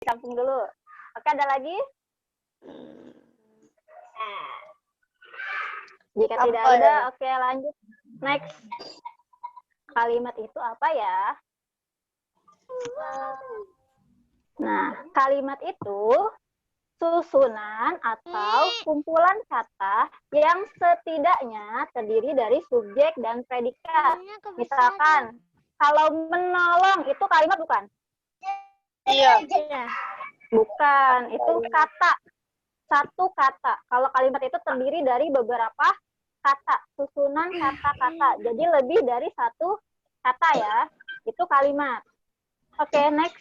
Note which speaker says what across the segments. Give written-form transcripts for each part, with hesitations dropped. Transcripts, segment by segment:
Speaker 1: ditampung dulu. Oke, ada lagi? Jika tidak ada, oke lanjut. Next. Kalimat itu apa ya? Nah, kalimat itu susunan atau kumpulan kata yang setidaknya terdiri dari subjek dan predikat. Misalkan, kalau menolong itu kalimat bukan?
Speaker 2: Iya.
Speaker 1: Bukan, itu kata. Satu kata. Kalau kalimat itu terdiri dari beberapa kata, susunan kata-kata. Jadi lebih dari satu kata ya. Itu kalimat. Oke, next.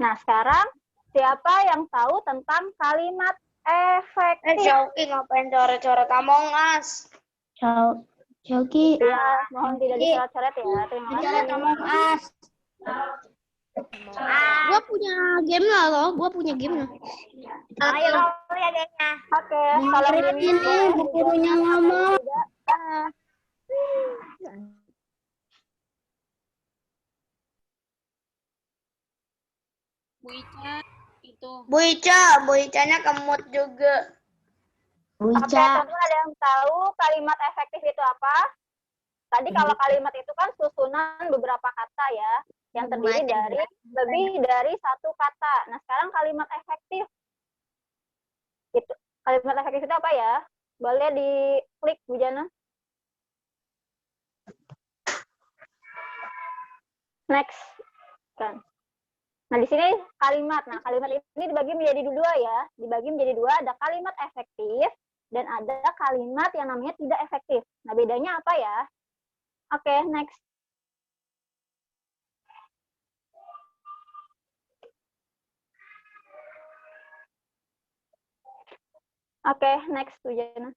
Speaker 1: Nah, sekarang siapa yang tahu tentang kalimat efektif?
Speaker 2: Jauki ngapain coret-coret Among Us?
Speaker 3: Jauki.
Speaker 1: Ya, mohon tidak dicoret-coret ya. Terima kasih.
Speaker 3: Among Us. Gua punya game lah loh, gua punya game lah.
Speaker 2: Ayo kamu ya gamenya.
Speaker 1: Oke, kalau
Speaker 3: ini gurunya ngomong.
Speaker 4: Bu Ica itu.
Speaker 2: Bu Icanya kemut juga.
Speaker 1: Oke, teman-teman ada yang tahu kalimat efektif itu apa? Tadi kalau kalimat itu kan susunan beberapa kata ya, yang terdiri dari lebih dari satu kata. Nah, sekarang kalimat efektif. Itu kalimat efektif itu apa ya? Boleh diklik, Bu Jana. Next. Kan. Nah, di sini kalimat. Nah, kalimat ini dibagi menjadi dua ya. Dibagi menjadi dua, ada kalimat efektif dan ada kalimat yang namanya tidak efektif. Nah, bedanya apa ya? Oke, next. Oke, next, Bu Jana.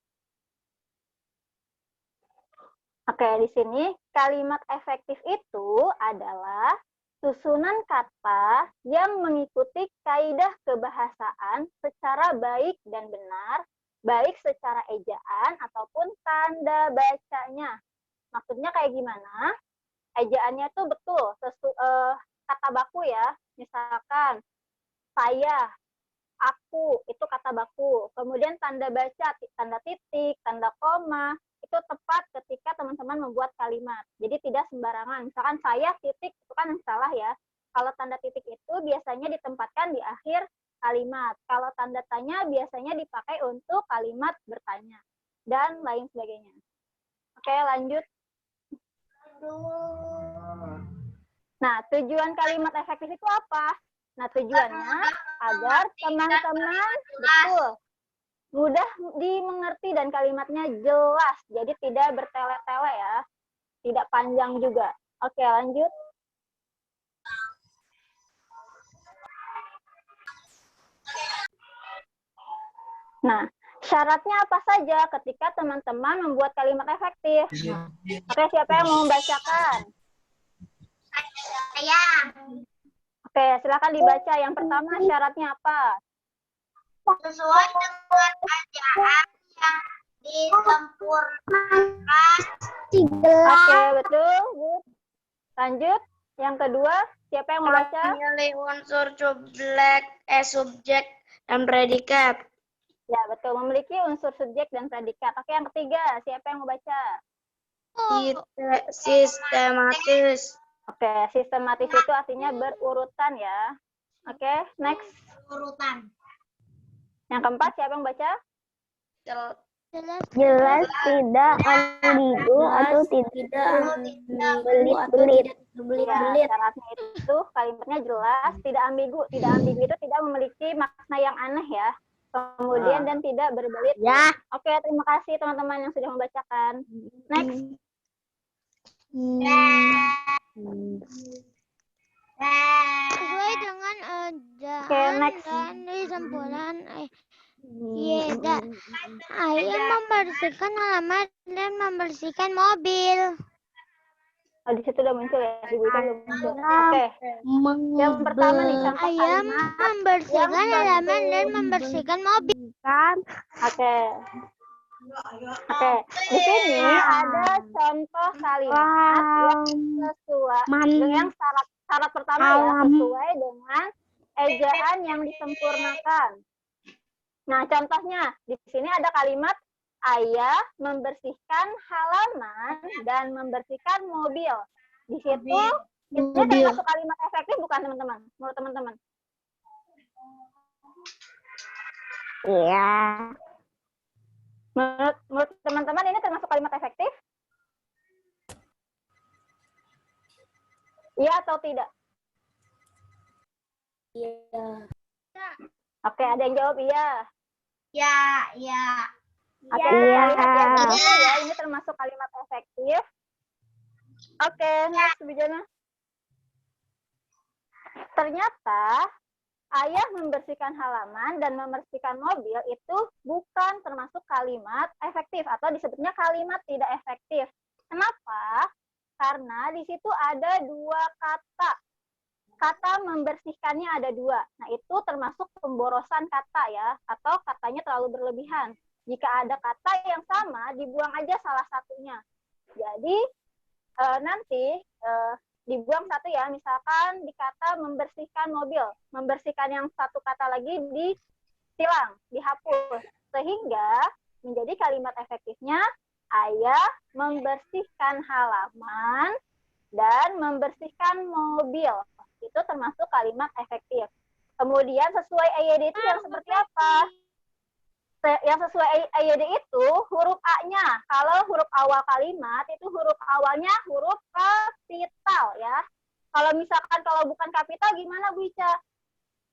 Speaker 1: Oke, di sini kalimat efektif itu adalah susunan kata yang mengikuti kaidah kebahasaan secara baik dan benar, baik secara ejaan ataupun tanda bacanya. Maksudnya kayak gimana? Ejaannya tuh betul, kata baku ya. Misalkan, saya, aku, itu kata baku. Kemudian tanda baca, tanda titik, tanda koma, itu tepat ketika teman-teman membuat kalimat. Jadi tidak sembarangan. Misalkan saya titik, itu kan yang salah ya. Kalau tanda titik itu biasanya ditempatkan di akhir kalimat. Kalau tanda tanya biasanya dipakai untuk kalimat bertanya. Dan lain sebagainya. Oke, lanjut. Nah, tujuan kalimat efektif itu apa? Nah, tujuannya agar teman-teman betul mudah dimengerti dan kalimatnya jelas. Jadi tidak bertele-tele ya. Tidak panjang juga. Oke, lanjut. Nah, syaratnya apa saja ketika teman-teman membuat kalimat efektif? Oke, siapa yang mau membacakan?
Speaker 2: Saya.
Speaker 1: Oke, silakan dibaca. Yang pertama syaratnya apa?
Speaker 2: Sesuai dengan ejaan yang disempurnakan.
Speaker 1: Oke, betul. Good. Lanjut. Yang kedua, siapa yang mau baca?
Speaker 2: Memilih unsur subjek dan predikat.
Speaker 1: Ya, betul. Memiliki unsur subjek dan predikat. Oke, yang ketiga, siapa yang mau baca?
Speaker 2: Sistematis.
Speaker 1: Oke, sistematis itu artinya berurutan ya. Oke, next.
Speaker 2: Urutan.
Speaker 1: Yang keempat, siapa yang baca?
Speaker 3: Jelas, tidak ambigu atau tidak belit-belit.
Speaker 1: Ya, syaratnya itu kalimatnya jelas, tidak ambigu. Tidak ambigu itu tidak memiliki makna yang aneh ya. Kemudian dan tidak berbelit.
Speaker 3: Ya.
Speaker 1: Oke, terima kasih teman-teman yang sudah membacakan. Next.
Speaker 5: Sesuai dengan ejaan
Speaker 1: next.
Speaker 5: dan disempurnakan. Ayah membersihkan halaman dan membersihkan mobil.
Speaker 1: Oh, di situ udah muncul ya, di buku udah muncul. Oke. Yang pertama nih, contoh
Speaker 5: Ayah
Speaker 1: kalimat
Speaker 5: membersihkan halaman dan membersihkan mobil.
Speaker 1: Oke. Oke, di sini ada contoh kalimat yang sesuai dengan syarat pertama ya, sesuai dengan ejaan yang disempurnakan. Nah, contohnya di sini ada kalimat ayah membersihkan halaman dan membersihkan mobil. Di situ itu termasuk kalimat efektif bukan teman-teman? Menurut teman-teman?
Speaker 3: Iya.
Speaker 1: Menurut teman-teman ini termasuk kalimat efektif? Iya atau tidak?
Speaker 3: Iya.
Speaker 1: Oke, ada yang jawab iya.
Speaker 2: Ya.
Speaker 1: Oke,
Speaker 3: Iya.
Speaker 1: kita lihat ya, betul ya, ini termasuk kalimat efektif. Oke, next Bijana. Ternyata ayah membersihkan halaman dan membersihkan mobil itu bukan termasuk kalimat efektif atau disebutnya kalimat tidak efektif. Kenapa? Karena di situ ada dua kata. Kata membersihkannya ada dua. Nah, itu termasuk pemborosan kata ya, atau katanya terlalu berlebihan. Jika ada kata yang sama, dibuang aja salah satunya. Jadi, nanti dibuang satu ya, misalkan di kata membersihkan mobil. Membersihkan yang satu kata lagi ditilang, dihapus. Sehingga menjadi kalimat efektifnya, ayah membersihkan halaman dan membersihkan mobil. Itu termasuk kalimat efektif. Kemudian sesuai EYD itu yang seperti apa? Yang sesuai EYD itu huruf A-nya. Kalau huruf awal kalimat itu huruf awalnya huruf kapital ya. Kalau misalkan kalau bukan kapital gimana Bu Ica?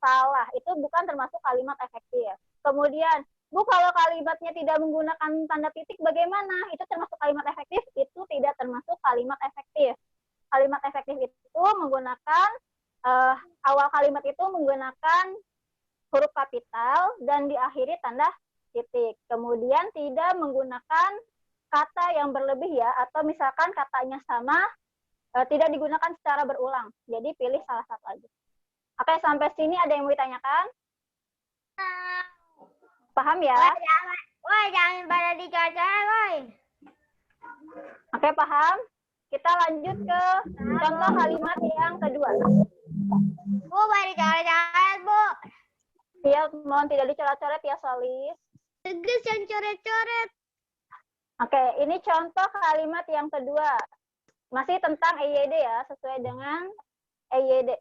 Speaker 1: Salah, itu bukan termasuk kalimat efektif. Kemudian, Bu kalau kalimatnya tidak menggunakan tanda titik bagaimana? Itu termasuk kalimat efektif? Itu tidak termasuk kalimat efektif. Kalimat efektif itu menggunakan awal kalimat itu menggunakan huruf kapital dan diakhiri tanda titik. Kemudian tidak menggunakan kata yang berlebih ya, atau misalkan katanya sama, tidak digunakan secara berulang. Jadi pilih salah satu aja. Oke, sampai sini ada yang mau ditanyakan? Paham ya?
Speaker 2: Woi, jangan pada dicacah, woi.
Speaker 1: Oke, paham? Kita lanjut ke contoh kalimat yang kedua.
Speaker 2: Bu, pada coret-coret, Bu.
Speaker 1: Ya, mohon tidak dicoret-coret ya, Solis.
Speaker 2: Tegas yang coret-coret.
Speaker 1: Oke, ini contoh kalimat yang kedua. Masih tentang EYD ya, sesuai dengan EYD.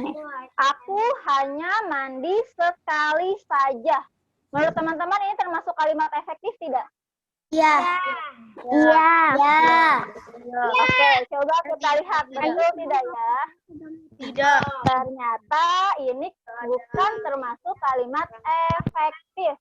Speaker 1: Nih, aku hanya mandi sekali saja. Menurut teman-teman ini termasuk kalimat efektif tidak?
Speaker 3: Iya. Iya.
Speaker 1: Oke, coba kita lihat betul tidak ya?
Speaker 2: Tidak.
Speaker 1: Ternyata ini bukan termasuk kalimat efektif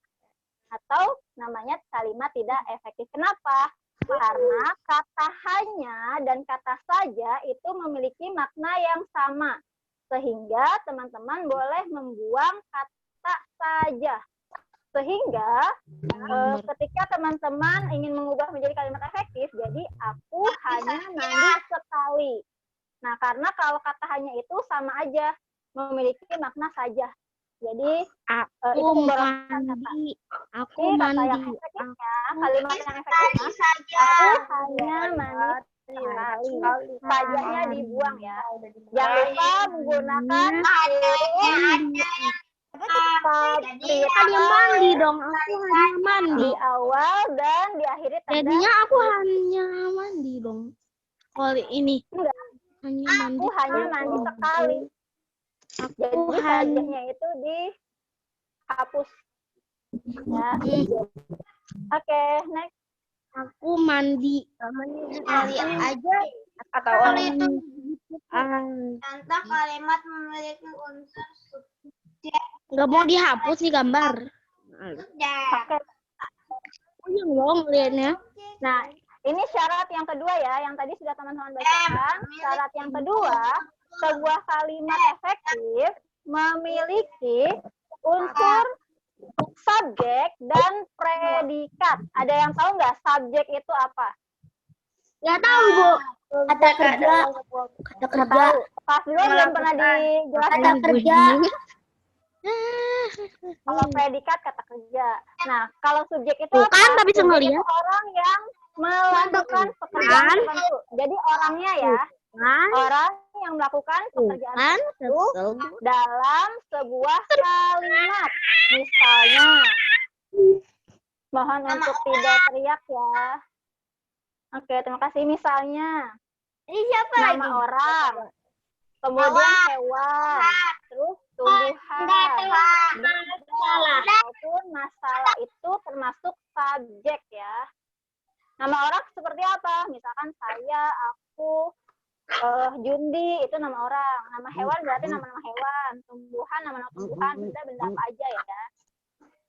Speaker 1: atau namanya kalimat tidak efektif. Kenapa? Karena kata hanya dan kata saja itu memiliki makna yang sama. Sehingga teman-teman boleh membuang kata saja. Sehingga ketika teman-teman ingin mengubah menjadi kalimat efektif, jadi aku hanya mandi sekali. Nah, karena kalau kata hanya itu sama aja, memiliki makna saja. Jadi itu pemborosan kata.
Speaker 3: Aku
Speaker 1: Kata yang efektifnya, kalimat yang efektifnya, aku hanya mandi sekali. Sajanya dibuang ya. Jangan lupa menggunakan
Speaker 3: hanya mandi dong. Aku hanya mandi.
Speaker 1: di awal dan diakhiri tanda.
Speaker 3: Jadinya aku hanya mandi dong. Kalau ini
Speaker 1: Enggak,
Speaker 3: hanya mandi.
Speaker 1: aku hanya mandi sekali. Jadi sajanya itu dihapus. Ya. Oke, next.
Speaker 3: Aku mandi.
Speaker 2: Sekali aja.
Speaker 3: Atau
Speaker 2: itu contoh kalimat memiliki unsur subjek.
Speaker 3: nggak mau dihapus nih gambar.
Speaker 1: Oke.
Speaker 3: Yang dong lihatnya.
Speaker 1: Nah, ini syarat yang kedua ya, yang tadi sudah teman-teman bacakan. Syarat yang kedua, sebuah kalimat efektif memiliki unsur subjek dan predikat. Ada yang tahu nggak subjek itu apa?
Speaker 3: Nggak tahu Bu. Kata kerja. Kata kerja.
Speaker 1: Pas dulu belum pernah dijelaskan.
Speaker 3: Kata kerja.
Speaker 1: Kalau predikat kata kerja. Nah, kalau subjek itu
Speaker 3: Bukan,
Speaker 1: apa?
Speaker 3: tapi bisa
Speaker 1: Subjek
Speaker 3: ngeliat.
Speaker 1: itu orang yang melakukan pekerjaan tertentu. Jadi orangnya ya, orang yang melakukan pekerjaan tersebut dalam sebuah kalimat. Misalnya, mohon untuk tidak teriak ya. Oke, terima kasih. Misalnya,
Speaker 2: Ini siapa
Speaker 1: nama
Speaker 2: lagi?
Speaker 1: orang, kemudian hewan, terus tumbuhan, ataupun masalah itu termasuk subjek ya. Nama orang seperti apa? Misalkan saya, aku, Jundi, itu nama orang. Nama hewan berarti nama-nama hewan. Tumbuhan, nama-nama tumbuhan. Benda-benda apa aja ya.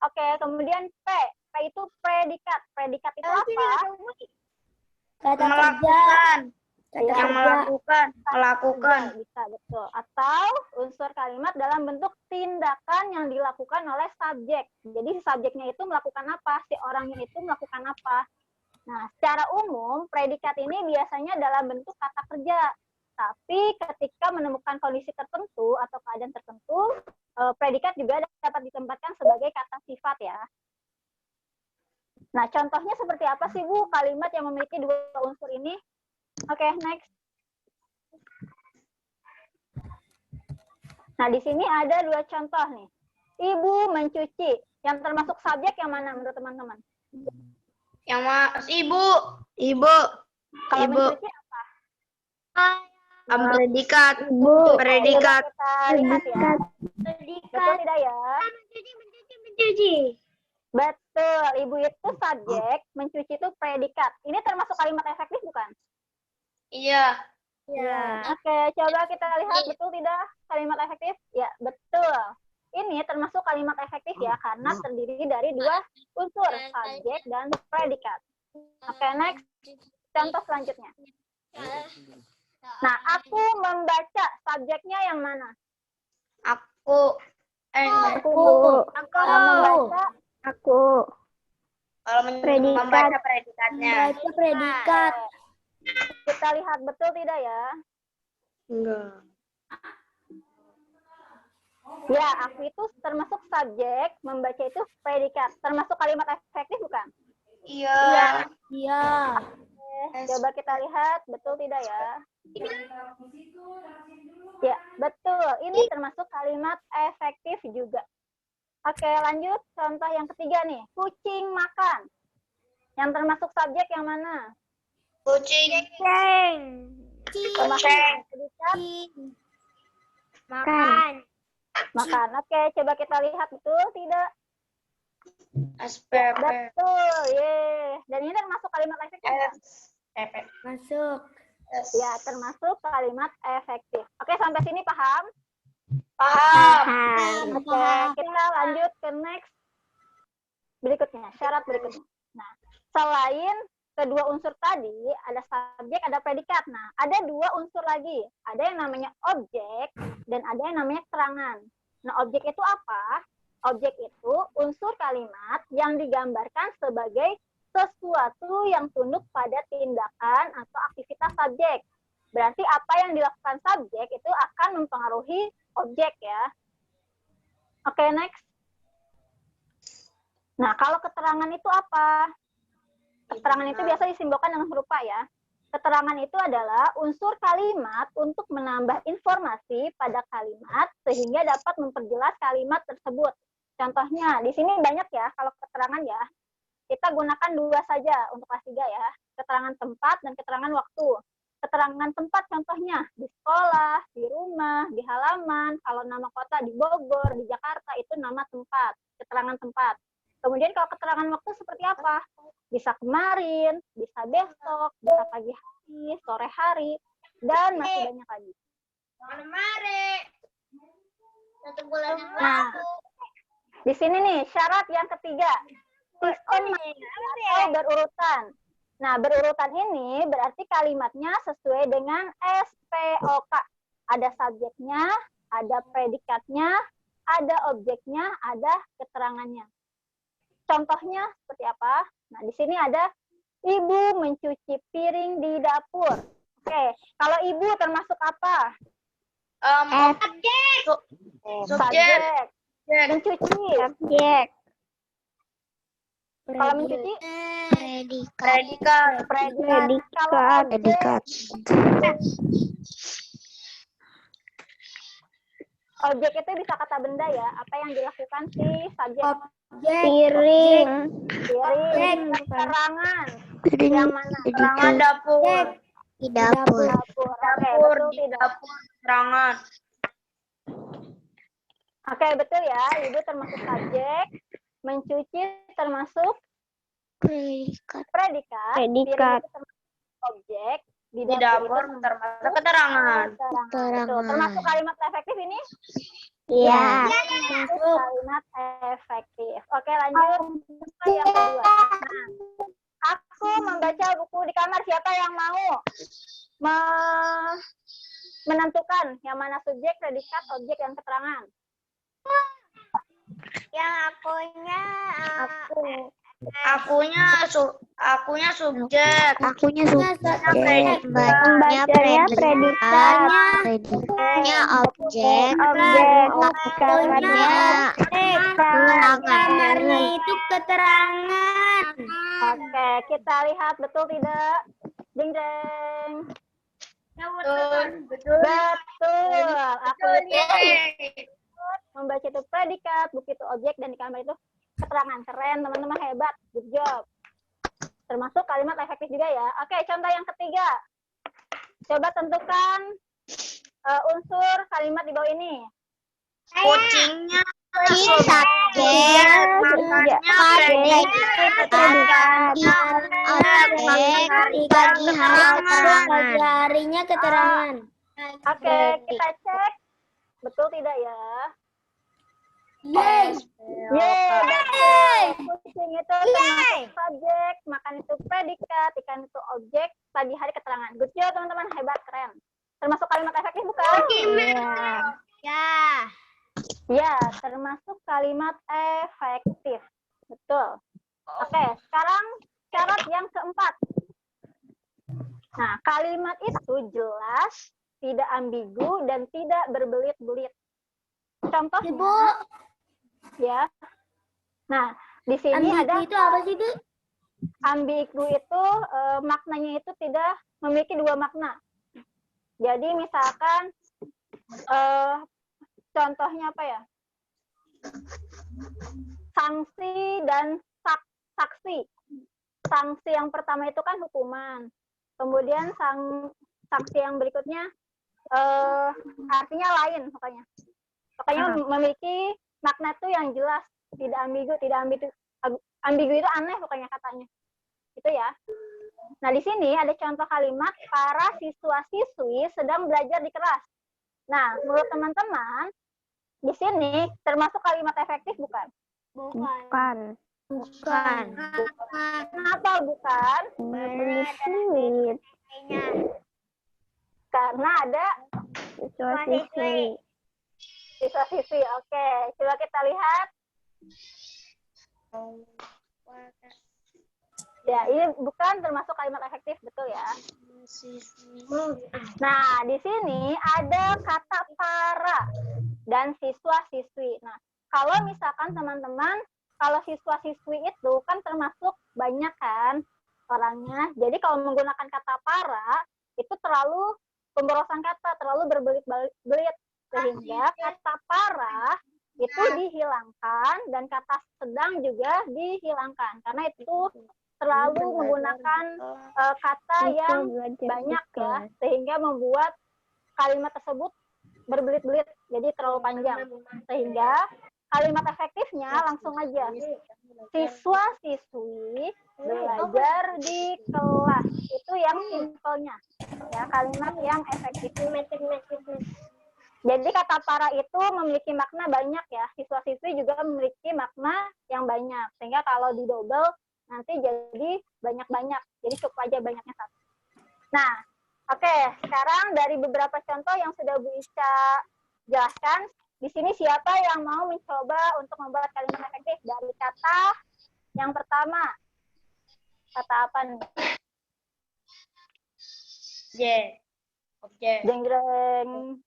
Speaker 1: Oke, kemudian P. P itu predikat. Predikat itu apa?
Speaker 3: Kata kerja.
Speaker 2: Melakukan.
Speaker 3: Kata
Speaker 2: Yang
Speaker 3: kerja.
Speaker 2: melakukan.
Speaker 1: Bisa, betul. Atau unsur kalimat dalam bentuk tindakan yang dilakukan oleh subjek. Jadi subjeknya itu melakukan apa? Si orangnya itu melakukan apa? Nah, secara umum, predikat ini biasanya dalam bentuk kata kerja. Tapi ketika menemukan kondisi tertentu atau keadaan tertentu, predikat juga dapat ditempatkan sebagai kata sifat ya. Nah, contohnya seperti apa sih, Bu, kalimat yang memiliki dua unsur ini? Oke, next. Nah, di sini ada dua contoh nih. Ibu mencuci. Yang termasuk subjek yang mana menurut teman-teman?
Speaker 2: Yang ibu. Ibu.
Speaker 1: Kalau
Speaker 2: Ibu.
Speaker 1: mencuci apa?
Speaker 2: Predikat. Predikat.
Speaker 1: Coba kita lihat ya. Betul tidak ya?
Speaker 2: Mencuci.
Speaker 1: Betul. Ibu itu subjek, mencuci itu predikat. Ini termasuk kalimat efektif bukan?
Speaker 2: Iya.
Speaker 1: Oke, coba kita lihat betul tidak kalimat efektif? Ya, betul. Ini termasuk kalimat efektif ya, karena terdiri dari dua unsur, subjek dan predikat. Oke, next. Contoh selanjutnya. Nah, aku membaca, subjeknya yang mana?
Speaker 2: Aku.
Speaker 1: Kalau membaca,
Speaker 3: Aku.
Speaker 2: Kalau
Speaker 3: Predikat.
Speaker 2: membaca predikatnya.
Speaker 3: Baca predikat.
Speaker 1: kita lihat betul tidak ya?
Speaker 2: Enggak.
Speaker 1: Ya, aku itu termasuk subjek, membaca itu predikat. Termasuk kalimat efektif bukan?
Speaker 2: Iya.
Speaker 3: Iya.
Speaker 1: Coba kita lihat, betul tidak ya? Ya, betul. Ini termasuk kalimat efektif juga. Oke, lanjut. Contoh yang ketiga nih. Kucing makan. Yang termasuk subjek yang mana?
Speaker 2: Kucing.
Speaker 1: Termasuk predikat
Speaker 2: Makan.
Speaker 1: makan. Oke, coba kita lihat betul tidak?
Speaker 2: SPP.
Speaker 1: Betul, ye. Dan ini termasuk kalimat efektif.
Speaker 2: SPP.
Speaker 3: Masuk.
Speaker 1: Ya, termasuk kalimat efektif. Oke, sampai sini paham?
Speaker 2: Paham.
Speaker 1: Oke, kita lanjut ke next. Berikutnya, syarat berikutnya. Nah, selain kedua unsur tadi, ada subjek, ada predikat. Nah, ada dua unsur lagi. Ada yang namanya objek, dan ada yang namanya keterangan. Nah, objek itu apa? Objek itu unsur kalimat yang digambarkan sebagai sesuatu yang tunduk pada tindakan atau aktivitas subjek. Berarti apa yang dilakukan subjek itu akan mempengaruhi objek ya. Oke, next. Nah, kalau keterangan itu apa? Keterangan itu biasa disimbolkan dengan huruf A ya. Keterangan itu adalah unsur kalimat untuk menambah informasi pada kalimat sehingga dapat memperjelas kalimat tersebut. Contohnya, di sini banyak ya kalau keterangan ya. Kita gunakan dua saja untuk kelas 3 ya. Keterangan tempat dan keterangan waktu. Keterangan tempat contohnya di sekolah, di rumah, di halaman, kalau nama kota di Bogor, di Jakarta itu nama tempat, keterangan tempat. Kemudian kalau keterangan waktu seperti apa? Bisa kemarin, bisa besok, bisa pagi hari, sore hari, dan masih banyak lagi. Nah, di sini nih syarat yang ketiga, sistem atau berurutan. Nah, berurutan ini berarti kalimatnya sesuai dengan SPOK. Ada subjeknya, ada predikatnya, ada objeknya, ada keterangannya. Contohnya seperti apa? Nah, di sini ada ibu mencuci piring di dapur. Oke, kalau ibu termasuk apa?
Speaker 2: Subjek.
Speaker 1: Mencuci.
Speaker 3: Subjek.
Speaker 1: Kalau mencuci,
Speaker 5: Predikat.
Speaker 1: predikat. Kalau
Speaker 3: Predikat.
Speaker 1: objek itu bisa kata benda ya. Apa yang dilakukan si subjek?
Speaker 3: Piring.
Speaker 1: Piring. Keterangan.
Speaker 3: Piring.
Speaker 1: Yang mana?
Speaker 2: Keterangan dapur.
Speaker 5: Di dapur.
Speaker 1: Dapur. Oke,
Speaker 2: Dapur
Speaker 1: betul
Speaker 2: di
Speaker 1: tidak?
Speaker 2: dapur keterangan.
Speaker 1: Oke, betul ya. Ibu termasuk subjek. Mencuci termasuk
Speaker 5: Predikat.
Speaker 1: predikat.
Speaker 3: Predikat.
Speaker 1: Piring itu termasuk objek.
Speaker 2: Di dapur
Speaker 1: itu
Speaker 2: termasuk keterangan.
Speaker 1: keterangan. Betul. Termasuk kalimat efektif ini?
Speaker 3: Ya.
Speaker 1: Termasuk kalimat efektif. Oke, lanjut ke yang kedua. Nah, aku membaca buku di kamar. Siapa yang mau menentukan yang mana subjek, predikat, objek, dan keterangan?
Speaker 5: Yang akunya
Speaker 2: Akunya subjek.
Speaker 3: Akunya subjek.
Speaker 5: Bacanya predikat. Predikatnya objek.
Speaker 3: Kamarnya
Speaker 5: itu keterangan.
Speaker 1: Oke, kita lihat betul tidak? Jeng jeng.
Speaker 2: Betul.
Speaker 1: Betul. Aku itu
Speaker 2: Yeay.
Speaker 1: membaca itu predikat, buku itu objek, dan di kamar itu keterangan. Keren, teman-teman, hebat. Good job. Termasuk kalimat efektif juga ya. Oke, contoh yang ketiga. Coba tentukan unsur kalimat di bawah ini.
Speaker 2: Kucingnya
Speaker 5: Subjek.
Speaker 2: makannya
Speaker 5: Predikat. Objek. Pagi hari keterangan.
Speaker 3: harinya keterangan.
Speaker 1: Oke, kita cek. Betul tidak ya?
Speaker 3: Yes.
Speaker 1: Yeay, kucing itu termasuk subjek, makan itu predikat, ikan itu objek, pagi hari keterangan. Good job teman-teman, hebat, keren. Termasuk kalimat efektif bukan?
Speaker 5: Ya.
Speaker 1: Ya, termasuk kalimat efektif. Betul. Oke, sekarang syarat yang keempat. Nah, kalimat itu jelas, tidak ambigu, dan tidak berbelit-belit. Contohnya, ya. Nah, di sini ada
Speaker 3: itu apa sih, Bu?
Speaker 1: ambigu itu maknanya itu tidak memiliki dua makna. Jadi misalkan contohnya apa ya? Sanksi dan saksi. Sanksi yang pertama itu kan hukuman. Kemudian sanksi yang berikutnya artinya lain pokoknya. Pokoknya memiliki makna itu yang jelas, tidak ambigu, ambigu itu aneh pokoknya katanya. Itu ya. Nah, di sini ada contoh kalimat para siswa-siswi sedang belajar di kelas. Nah, menurut teman-teman, di sini termasuk kalimat efektif bukan?
Speaker 3: Bukan.
Speaker 1: Kenapa bukan?
Speaker 3: Berbelit-belit.
Speaker 1: Karena ada
Speaker 3: Siswa-siswi.
Speaker 1: siswa-siswi. Oke, coba kita lihat. Ya, ini bukan termasuk kalimat efektif, betul ya? Nah, di sini ada kata para dan siswa-siswi. Nah, kalau misalkan teman-teman, kalau siswa-siswi itu kan termasuk banyak kan orangnya. Jadi kalau menggunakan kata para, itu terlalu pemborosan kata, terlalu berbelit-belit. Sehingga kata para itu dihilangkan dan kata sedang juga dihilangkan. Karena itu terlalu menggunakan kata yang banyak ya, sehingga membuat kalimat tersebut berbelit-belit, jadi terlalu panjang. Sehingga kalimat efektifnya langsung aja, siswa-siswi belajar di kelas. Itu yang simpelnya, ya, kalimat yang efektif. Jadi kata para itu memiliki makna banyak ya, siswa-siswi juga memiliki makna yang banyak. Sehingga kalau didobel nanti jadi banyak-banyak. Jadi cukup aja banyaknya satu. Nah, oke. Sekarang dari beberapa contoh yang sudah Bu Isha jelaskan, di sini siapa yang mau mencoba untuk membuat kalimat efektif? Dari kata yang pertama. Kata apa nih?
Speaker 2: Objek.
Speaker 1: Jeng-jeng.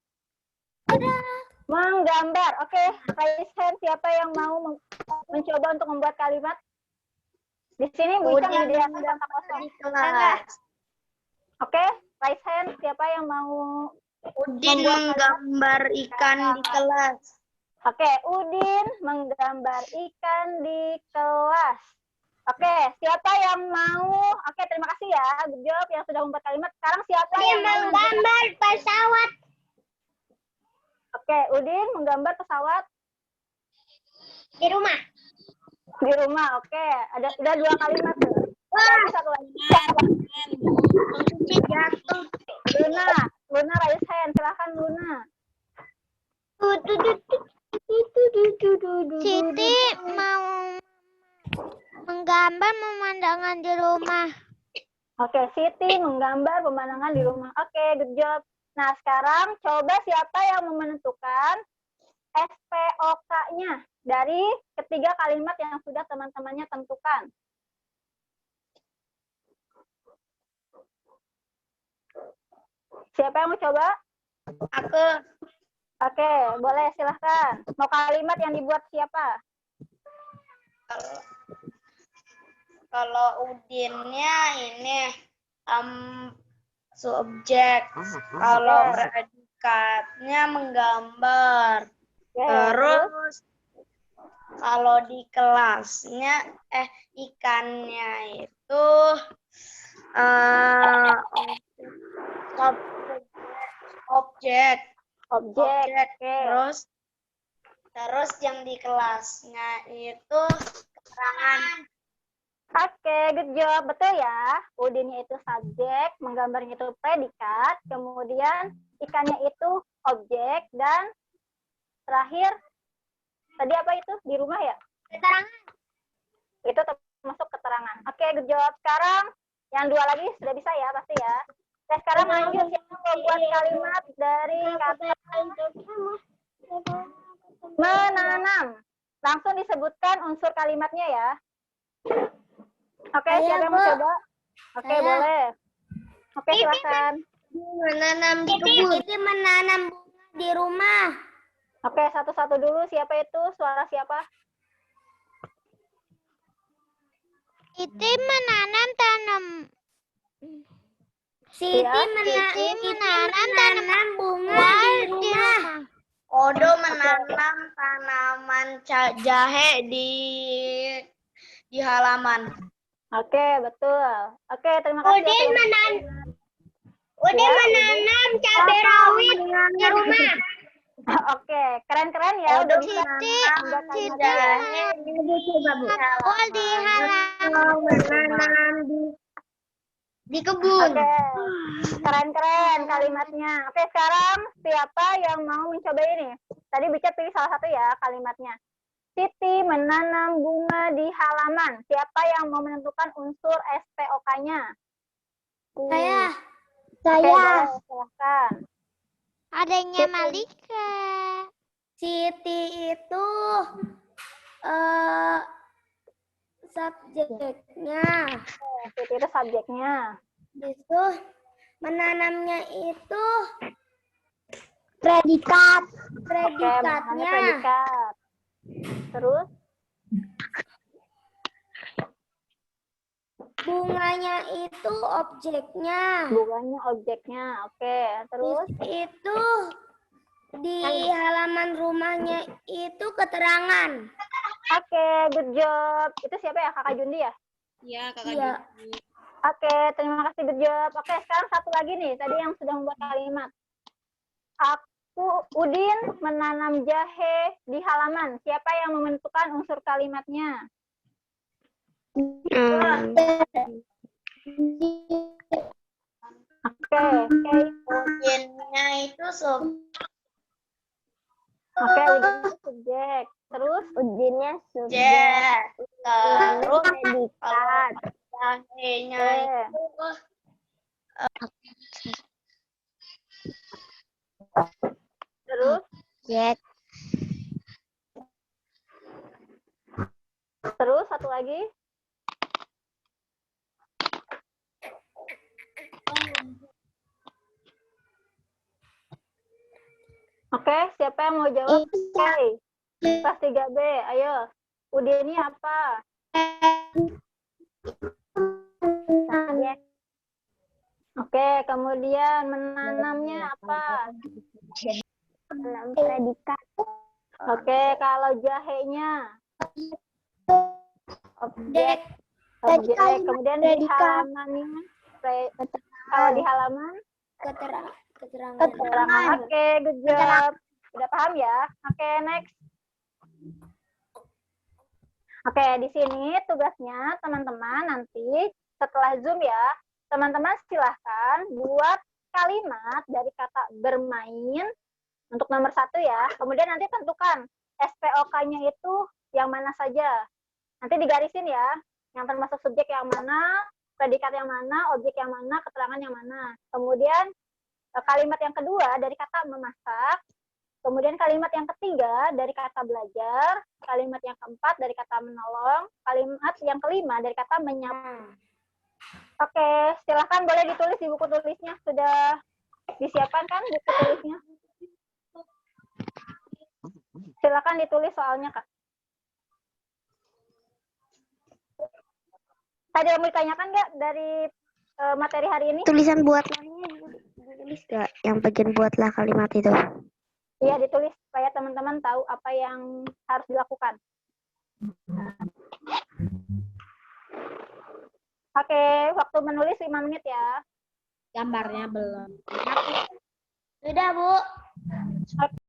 Speaker 1: Menggambar. Oke, raise hand siapa yang mau mencoba untuk membuat kalimat? Di sini Bu Icang
Speaker 2: Udin
Speaker 1: menyediakan kotak kosong.
Speaker 2: di kelas.
Speaker 1: Oke, raise hand. Siapa yang mau?
Speaker 2: Udin menggambar ikan di kelas.
Speaker 1: Oke, Udin menggambar ikan di kelas. Oke, siapa yang mau? Oke, terima kasih ya, good job yang sudah membuat kalimat. Sekarang siapa yang mau
Speaker 5: menggambar pesawat
Speaker 1: Oke, Udin menggambar pesawat
Speaker 5: di rumah.
Speaker 1: di rumah. Oke, ada udah 2 kalimat tuh. Satu lagi.
Speaker 2: Jatuh.
Speaker 1: Luna raise hand. Silahkan Luna.
Speaker 5: Siti mau menggambar pemandangan di rumah.
Speaker 1: Oke, Siti menggambar pemandangan di rumah. Oke, good job. Nah, sekarang coba siapa yang mau menentukan SPOK-nya dari ketiga kalimat yang sudah teman-temannya tentukan. Siapa yang mau coba?
Speaker 2: Aku.
Speaker 1: Oke, boleh silahkan. Mau kalimat yang dibuat siapa?
Speaker 2: Kalau Udinnya ini subjek. Kalau predikatnya menggambar.
Speaker 1: Oke,
Speaker 2: Terus kalau di kelasnya ikannya itu objek.
Speaker 1: objek.
Speaker 2: Terus yang di kelasnya itu keterangan.
Speaker 1: Oke, good job. Betul ya. Udinnya itu subjek, menggambarnya itu predikat, kemudian ikannya itu objek, dan terakhir, tadi apa itu? Di rumah ya?
Speaker 5: Keterangan.
Speaker 1: Itu termasuk keterangan. Oke, good job. Sekarang yang 2 lagi sudah bisa ya, pasti ya. Nah, sekarang lanjut siapa membuat kalimat dari kata menanam. Langsung disebutkan unsur kalimatnya ya. Oke,
Speaker 5: Saya,
Speaker 1: siapa yang mau
Speaker 5: Bu.
Speaker 1: coba? Oke,
Speaker 5: Saya.
Speaker 1: boleh. Oke, silakan.
Speaker 2: Menanam di kebun.
Speaker 5: Siti menanam bunga di rumah.
Speaker 1: Oke, satu-satu dulu. Siapa itu? Suara siapa?
Speaker 5: Siti menanam
Speaker 1: Siti
Speaker 5: menanam bunga di rumah.
Speaker 2: Odo menanam tanaman jahe di halaman.
Speaker 1: Oke, betul. Oke, terima kasih.
Speaker 5: Udin menanam cabai rawit di rumah.
Speaker 1: Oke, keren-keren ya. Udah bisa
Speaker 5: Siti
Speaker 1: membuat kalimatnya ya.
Speaker 5: menanam di halaman.
Speaker 2: Menanam di kebun.
Speaker 1: Oke, keren-keren kalimatnya. Oke, sekarang siapa yang mau mencoba ini? Tadi bisa pilih salah satu ya kalimatnya. Siti menanam bunga di halaman. Siapa yang mau menentukan unsur SPOK-nya?
Speaker 5: Saya.
Speaker 1: Oke, boleh, silahkan.
Speaker 5: Adanya Malika.
Speaker 3: Siti itu subjeknya.
Speaker 1: Siti itu subjeknya.
Speaker 3: Itu menanamnya itu
Speaker 5: Predikat.
Speaker 1: Oke, menanamnya
Speaker 3: predikatnya.
Speaker 1: predikat. Terus?
Speaker 3: Bunganya itu objeknya.
Speaker 1: Bunganya objeknya. Oke, terus?
Speaker 3: Itu di halaman rumahnya itu keterangan.
Speaker 1: Oke, good job. Itu siapa ya? Kakak Jundi ya?
Speaker 2: Iya, Kakak
Speaker 3: Iya.
Speaker 2: Jundi.
Speaker 1: Oke, terima kasih, good job. Oke, sekarang satu lagi nih. Tadi yang sudah membuat kalimat. Udin menanam jahe di halaman. Siapa yang menentukan unsur kalimatnya? Oke,
Speaker 2: Udinnya itu
Speaker 1: Oke, udinnya subjek. Terus?
Speaker 3: Udinnya
Speaker 2: subjek. Terus
Speaker 3: predikat.
Speaker 2: jahenya itu
Speaker 1: Terus?
Speaker 5: Jet.
Speaker 1: Terus satu lagi? Oke, siapa yang mau jawab? Oke, kelas 3B, ayo. Udinnya apa? Subjek. Oke, kemudian menanamnya apa?
Speaker 3: Menanam predikat.
Speaker 1: Oke, kalau jahenya
Speaker 3: Objek.
Speaker 1: objek.
Speaker 3: kalimat
Speaker 1: Kemudian di
Speaker 3: predikat.
Speaker 1: halamannya, kalau di halaman
Speaker 3: Keterangan.
Speaker 1: keterangan. Oke, good job. Udah paham ya? Oke, next. Oke, di sini tugasnya teman-teman nanti setelah Zoom ya, teman-teman silahkan buat kalimat dari kata bermain untuk nomor 1 ya. Kemudian nanti tentukan SPOK-nya itu yang mana saja. Nanti digarisin ya, yang termasuk subjek yang mana, predikat yang mana, objek yang mana, keterangan yang mana. Kemudian kalimat yang kedua dari kata memasak. Kemudian kalimat yang ketiga dari kata belajar, kalimat yang keempat dari kata menolong, kalimat yang kelima dari kata menyapa. Oke, silahkan boleh ditulis di buku tulisnya. Sudah disiapkan kan buku tulisnya? Silakan ditulis soalnya, Kak. Tadi yang mau ditanyakan nggak dari materi hari ini?
Speaker 3: Tulisan buatlahnya ditulis nggak? Yang bagian buatlah kalimat itu.
Speaker 1: Iya, ditulis supaya teman-teman tahu apa yang harus dilakukan. Oke, waktu menulis 5 menit ya.
Speaker 5: Gambarnya belum.
Speaker 3: Sudah, Bu.
Speaker 1: Oke.